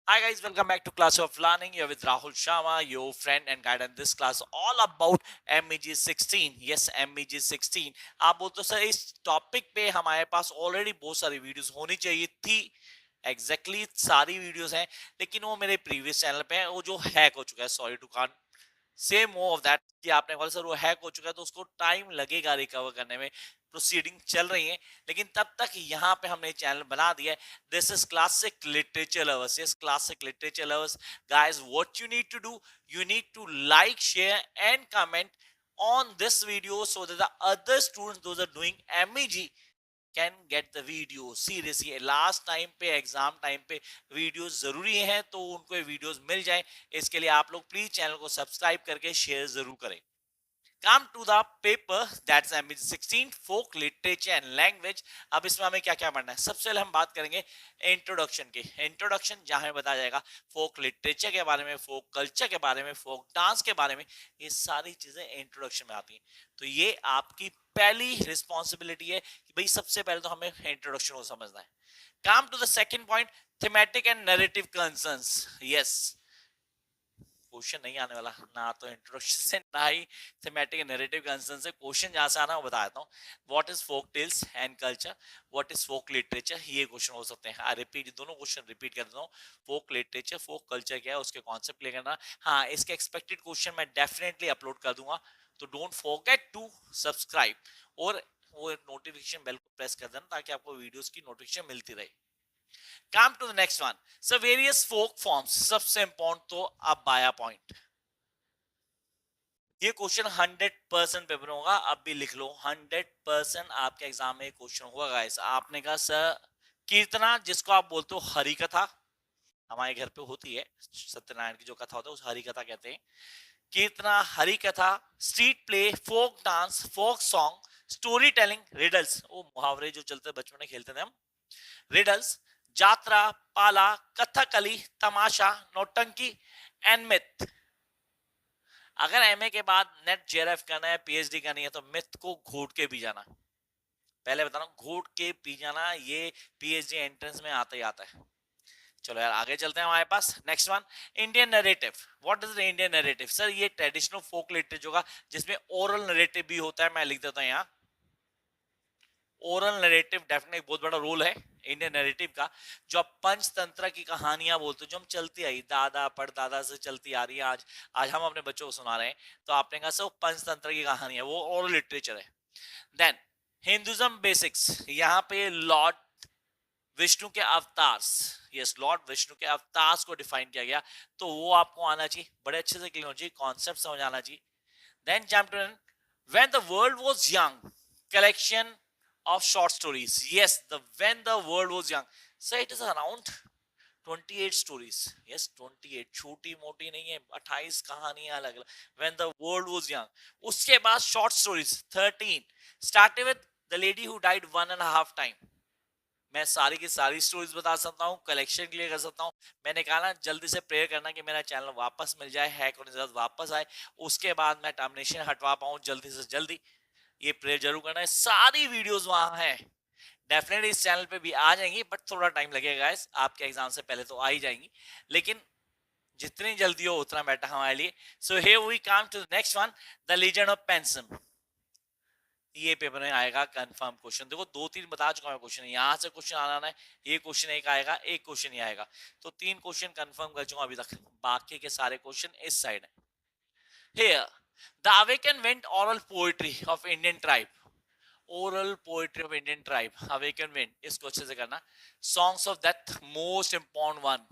Hi guys, welcome back to Class of Learning. You're with Rahul Sharma, your friend and guide in this class all about MEG 16. Yes, MEG 16. आप बोलते हो sir इस topic पे हमारे पास already बहुत सारी videos होनी चाहिए थी. सारी वीडियोस हैं, लेकिन वो मेरे प्रीवियस चैनल पे है, वो जो हैक हो चुका है. Sorry to can same more of that कि आपने बोला सर वो हैक हो चुका है तो उसको टाइम लगेगा रिकवर करने में. प्रोसीडिंग चल रही है, लेकिन तब तक यहाँ पे हमने चैनल बना दिया है. This is classic literature lovers. Yes, classic literature lovers. Guys, what you need to do, you need to like, share and comment on this video so that the other students those are doing MEG can get the video. Seriously last time पे exam time पे videos जरूरी है, तो उनको videos मिल जाए. इसके लिए आप लोग प्लीज चैनल को सब्सक्राइब करके शेयर जरूर करें. Come to the paper, that's MBC 16 folk literature and language. अब इसमें हमें क्या क्या पढ़ना है? सबसे पहले हम बात करेंगे इंट्रोडक्शन की. इंट्रोडक्शन जहां हमें बताया जाएगा फोक लिटरेचर के बारे में, फोक कल्चर के बारे में, फोक डांस के बारे में. ये सारी चीजें इंट्रोडक्शन में आती हैं. तो ये आपकी पहली रिस्पॉन्सिबिलिटी है कि भाई सबसे पहले तो हमें इंट्रोडक्शन को समझना है. Come to the second point, thematic and narrative concerns. Yes, question नहीं आने वाला ना, तो इंट्रोडक्शन से ना ही थीमेटिक नैरेटिव कंसर्न से. क्वेश्चन जहां से आना वो बता देता हूँ. What is folk tales and culture, what is folk literature, ये क्वेश्चन हो सकते हैं. आई रिपीट, दोनों क्वेश्चन रिपीट कर देता हूँ. फोक लिटरेचर, फोक कल्चर क्या है, उसके कॉन्सेप्ट क्लियर करना. हाँ, इसके एक्सपेक्टेड क्वेश्चन मैं डेफिनेटली अपलोड कर दूंगा, तो डोंट फॉरगेट टू सब्सक्राइब और वो नोटिफिकेशन बेल को प्रेस कर देना ताकि आपको वीडियोस की नोटिफिकेशन मिलती रहे. Come to the next one. So various folk forms. सबसे important तो अबाया पॉइंट. ये क्वेश्चन 100% पेपर में होगा. अब भी लिख लो, 100% आपके एग्जाम में क्वेश्चन होगा गाइस. आपने कहा सर कीर्तना, जिसको आप बोलते हो हरि कथा, हमारे घर पे होती है सत्यनारायण की जो कथा होता है उस हरि कथा कहते हैं. Kirtana, Hari Katha, street play, folk dance, folk song, story telling, riddles, वो मुहावरे जो चलते बचपन में खेलते थे हम, रिडल्स, जात्रा, पाला, कथकली, तमाशा, नौटंकी एंड मिथ. अगर एमए के बाद नेट जेआरएफ करना है, पीएचडी करनी है, तो मिथ को घोट के पी जाना. पहले बता रहा हूं, घोट के पी जाना, ये पीएचडी एंट्रेंस में आता ही आता है. चलो यार आगे चलते हैं. हमारे पास next one, Indian narrative. What is the Indian narrative? Sir ये ट्रेडिशनल फोक लिटरेचर होगा जिसमें ओरल नैरेटिव भी होता है. मैं लिख देता हूं यहाँ, ओरल नैरेटिव डेफिनेटली बहुत बड़ा रोल है इंडियन नैरेटिव का. जो आप पंचतंत्र की कहानियां बोलते हो, जो हम चलती आई दादा परदादा से चलती आ रही है, आज आज हम अपने बच्चों को सुना रहे हैं, तो आपने कहा सर पंचतंत्र की कहानी है, वो ओरल लिटरेचर है. Then Hinduism basics. यहाँ पे लॉर्ड विष्णु के अवतार, यस, लॉर्ड विष्णु के अवतार को डिफाइन किया गया, तो वो आपको आना चाहिए, बड़े अच्छे से क्लियर होना चाहिए, कॉन्सेप्ट समझ आना चाहिए. Then chapter when the world was young, collection of short stories. Yes, the when the world was young. So it is around 28 stories. Yes, 28, छोटी मोटी नहीं है, 28 कहानियां अलग अलग. When the world was young. उसके बाद short stories 13. Started with the lady who died 1.5 time. मैं सारी की सारी स्टोरीज बता सकता हूँ, कलेक्शन क्लियर कर सकता हूँ. मैंने कहा ना जल्दी से प्रेयर करना कि मेरा चैनल वापस मिल जाए, हैक होने के साथ वापस आए, उसके बाद मैं टर्मिनेशन हटवा पाऊँ जल्दी से जल्दी. ये प्रेयर जरूर करना है. सारी वीडियोस वहां है, डेफिनेटली इस चैनल पे भी आ जाएंगी, बट थोड़ा टाइम लगेगा गाइस. आपके एग्जाम से पहले तो आ ही जाएंगी, लेकिन जितनी जल्दी हो उतना बेटर हमारे लिए. So here we come to the next one, the legend of pencil. ये पेपर में आएगा कंफर्म क्वेश्चन. देखो दो तीन बता चुका मैं क्वेश्चन, यहाँ से क्वेश्चन आना है, ये क्वेश्चन एक आएगा, एक क्वेश्चन ही आएगा, तो 3 क्वेश्चन कंफर्म कर चुका अभी तक. बाकी के सारे क्वेश्चन इस साइड है. Here the awaken wind oral poetry of Indian tribe. Oral poetry of Indian tribe, awaken wind, इसको अच्छे से करना. Songs of death, most important one.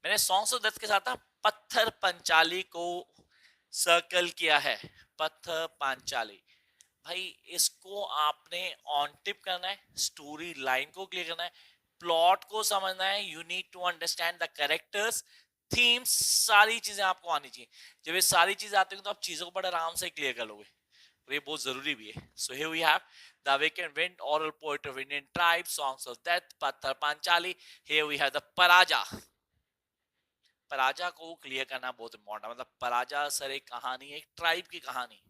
मैंने सॉन्ग्स ऑफ डेथ के साथ ना पत्थर पंचाली को सर्कल किया है. पत्थर पांचाली, भाई इसको आपने ऑन टिप करना है, स्टोरी लाइन को क्लियर करना है, प्लॉट को समझना है. You need to understand the characters, themes, सारी चीजें आपको आनी चाहिए. जब ये सारी चीजें आती हैं तो आप चीजों को बड़े आराम से क्लियर कर लोगे, और ये बहुत जरूरी भी है. So here we have the awaken wind, oral poetry of Indian tribe, songs of death, Pather Panchali. Here we have the Paraja. Paraja को क्लियर करना बहुत इंपॉर्टेंट है. मतलब पराजा सर एक कहानी है, एक ट्राइब की कहानी,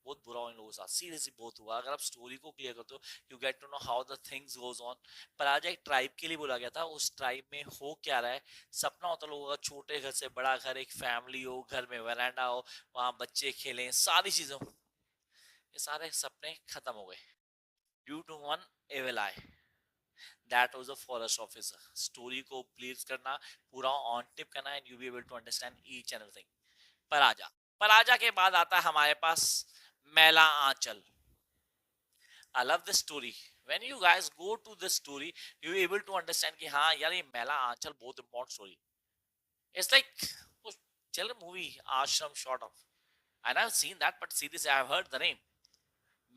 बहुत बुरा हुआ इन लोगों के साथ, सीरियसली बहुत हुआ। अगर आप स्टोरी को क्लियर करते हो, you get to know how the things goes on. पराजय एक ट्राइब के लिए बोला गया था, उस ट्राइब में हो क्या रहा है, सपना होता लोगों का छोटे घर से बड़ा घर, एक फैमिली हो, घर में वरांडा हो, वहां बच्चे खेलें, सारी चीजें हो, ये सारे सपने खत्म हो गए due to one evil eye, that was a forest officer. Story को प्लीज करना, पूरा ऑन टिप करना, and you be able to understand each and everything. Paraja, Paraja के बाद आता है हमारे पास मैला आंचल। I love this story. When you guys go to this story, you will able to understand कि हाँ यार ये मैला आंचल बहुत important story. It's like वो children movie Ashram sort of. And I've seen that, but seriously I've heard the name.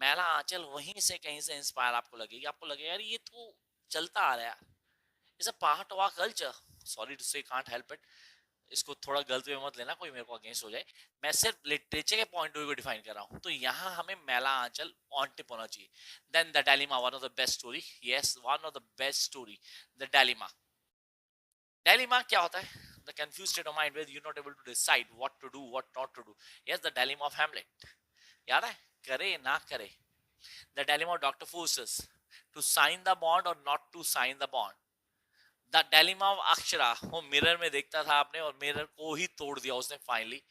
मैला आंचल वहीं से कहीं से इंस्पायर आपको लगेगी, आपको लगेगा यार ये तो चलता आ रहा है, it's a part of our culture. Sorry to say, can't help it, इसको थोड़ा गलत वे मत लेना, कोई मेरे को अगेंस्ट हो जाए, मैं सिर्फ लिटरेचर के पॉइंट ऑफ व्यू को डिफाइन कर रहा हूँ। तो यहाँ हमें मैला आंचल ऑन टिप होना चाहिए। Then the dilemma, one of the best story, yes one of the best story, the dilemma. Dilemma क्या होता है? The confuse state of mind where you not able to decide what to do what not to do. Yes, the dilemma of Hamlet, याद है, करे ना करे। The dilemma of doctor Faustus, to sign the bond और not to sign the bond. The dilemma of Akshara, वो mirror में देखता था आपने और मिरर को ही तोड़ दिया उसने फाइनली।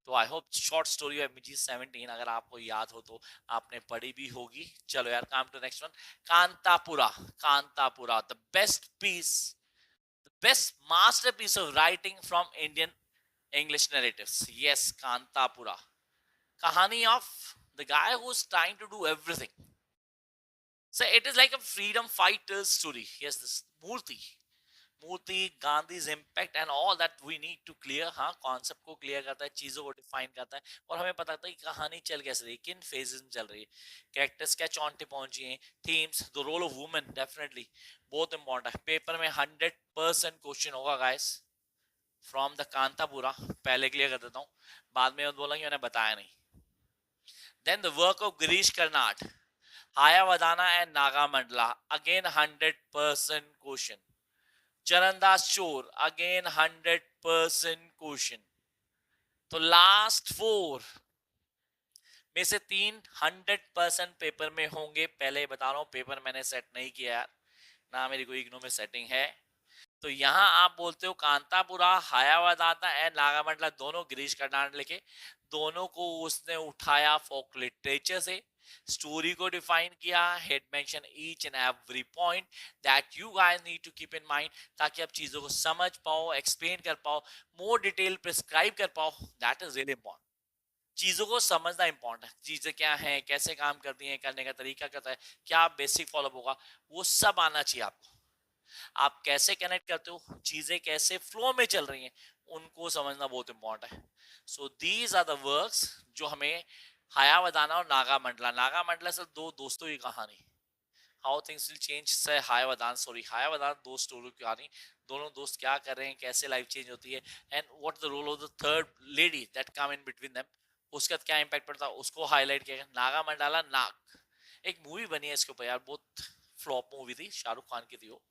तो I hope short story of MG 17 अगर आपको याद हो तो आपने पढ़ी भी होगी। चलो यार, come to next one. Kanthapura, Kanthapura, the best piece, the best masterpiece of writing from Indian English narratives. Yes, Kanthapura, कहानी of the guy who is trying to do everything. So it is like a freedom fighter's story. Yes, this Murthy, Murthy, Gandhi's impact and all that we need to clear. हाँ, concept को clear करता है, चीजों को define करता है, और हमें पता था कि कहानी चल कैसे रही, किन फेजेस में चल रही है, कैरेक्टर्स क्या चौंटे पहुंची हैं, themes, the role of women definitely बहुत इंपॉर्टेंट है। पेपर में 100% क्वेश्चन होगा गाइस फ्रॉम द कांतापुरा, पहले क्लियर कर देता हूँ, बाद में बोला कि मैंने बताया नहीं। Then the work of Girish Karnad, Hayavadana and Nagamandala, again 100% question. Charandas Chor, again 100% question. तो लास्ट 4 में से 3 100% पेपर में होंगे, पहले बता रहा हूं, पेपर मैंने सेट नहीं किया ना, मेरी कोई इग्नो में सेटिंग है। तो यहाँ आप बोलते हो कांतापुरा, हायावदाता एंड नागामंडला, दोनों गिरीश कर्नाड लिखे, दोनों को उसने उठाया फोक लिटरेचर से, स्टोरी को डिफाइन किया, had mention each and every point that you guys need to keep in mind, ताकि आप चीजों को समझ पाओ, एक्सप्लेन कर पाओ, मोर डिटेल प्रिस्क्राइब कर पाओ। That is really important. चीजों को समझना इंपॉर्टेंट है, चीजें क्या हैं, कैसे काम करती हैं, करने का तरीका क्या है, क्या बेसिक फॉलो होगा, वो सब आना चाहिए आपको। आप कैसे कनेक्ट करते हो, चीजें कैसे फ्लो में चल रही हैं, उनको समझना बहुत इंपॉर्टेंट है। So these are the works जो हमें हायावदाना और नागामंडला, नागामंडला से दो दोस्तों की कहानी, हाउ थिंग्स विल चेंज से हायावदान, सॉरी हायावदान, दो स्टोरी की कहानी, दोनों दोस्त क्या कर रहे हैं, कैसे लाइफ चेंज होती है, and what the role of the third lady that come in between them, उसका क्या इंपैक्ट पड़ता है, उसको हाईलाइट किया गया। नागामंडला, नाग, एक मूवी बनी है इसके ऊपर यार, बहुत फ्लॉप मूवी थी, शाहरुख खान की थी वो।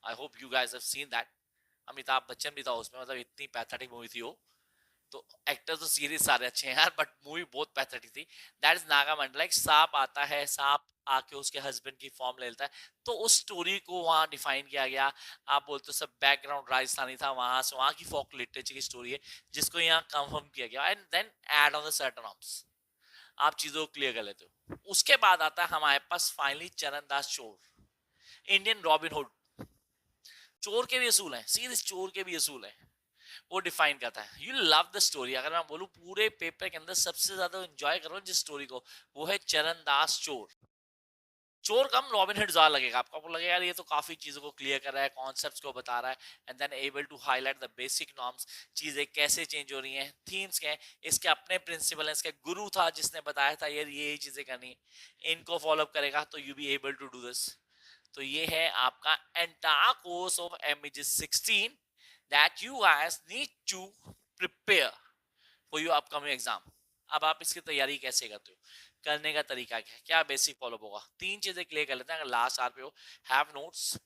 I hope you guys have seen that. Amitabh Bachchan भी था उसमें, मतलब इतनी पैथेटिक मूवी थी वो। तो एक्टर तो सीरीज सारे अच्छे हैं यार, बट मूवी बहुत पैथेटिक थी। That is Nagamandala. एक सांप आता है, सांप आके उसके हस्बैंड की फॉर्म ले लेता है, तो उस स्टोरी को वहां डिफाइन किया गया। आप बोलते हो सब बैकग्राउंड राजस्थानी था, वहां से वहां की फोक लिटरेचर की स्टोरी है, जिसको यहाँ कंफर्म किया गया, and then add on the certain ops, आप चीजों को क्लियर कर लेते हो। उसके बाद आता है हमारे पास फाइनली चरणदास चोर, इंडियन रॉबिन हुड। चोर के भी असूल हैं, सीधे चोर के भी असूल हैं, वो डिफाइन करता है। You love the story. अगर मैं बोलूं पूरे पेपर के अंदर सबसे ज्यादा एंजॉय करो जिस स्टोरी को, वो है चरणदास चोर। चोर कम रॉबिन हुड ज्यादा लगेगा आपको, आपको लगेगा यार ये तो काफी चीजों को क्लियर कर रहा है, कॉन्सेप्ट्स को बता रहा है, and then able to highlight the basic norms, चीजें कैसे चेंज हो रही हैं, थीम्स क्या है, इसके अपने प्रिंसिपल है, इसका गुरु था जिसने बताया था यार ये चीजें करनी है, इनको फॉलो अप करेगा तो you be able to do this. तो ये है आपका entire course of MAG 16 that you guys need to prepare for your upcoming exam। अब आप इसकी तैयारी कैसे करते हो, करने का तरीका क्या है, क्या बेसिक फॉलो होगा, 3 चीजें क्लियर कर लेते हैं। अगर लास्ट आर पे हो, हैव नोट्स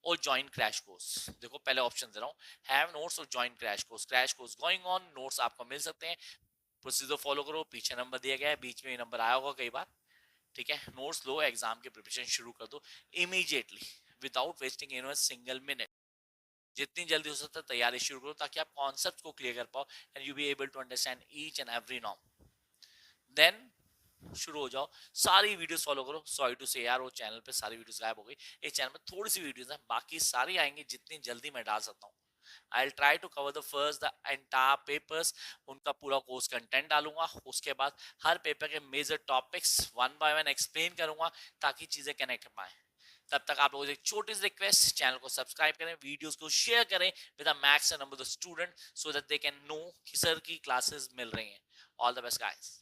और ज्वाइन क्रैश कोर्स। देखो पहले ऑप्शन दे रहा हूँ, हैव नोट्स और join crash course. Crash course going on, notes आपको मिल सकते हैं। प्रोसीजर फॉलो करो, पीछे नंबर दिया गया है, बीच में नंबर आया होगा कई बार, ठीक है। नोट्स लो, एग्जाम की प्रिपरेशन शुरू कर दो immediately without wasting in single minute. जितनी जल्दी हो सकता है तैयारी शुरू करो ताकि आप कॉन्सेप्ट को क्लियर कर पाओ and you be able to understand each and every norm. Then शुरू हो जाओ, सारी वीडियोस फॉलो करो। सॉरी टू से यार वो चैनल पे सारी वीडियोस गायब हो गई, इस चैनल में थोड़ी सी वीडियोस हैं, बाकी सारी आएंगी जितनी जल्दी मैं डाल सकता हूँ। I will try to cover the first the entire papers, उनका पूरा कोर्स कंटेंट डालूंगा, उसके बाद हर पेपर के major topics one by one explain करूंगा ताकि चीजें कनेक्ट पाए। तब तक आप लोगों से एक छोटी सी रिक्वेस्ट, चैनल को सब्सक्राइब करें, वीडियोस को शेयर करें with the max number of the student so that they can know कि सर की क्लासेस मिल रही हैं। All the best guys.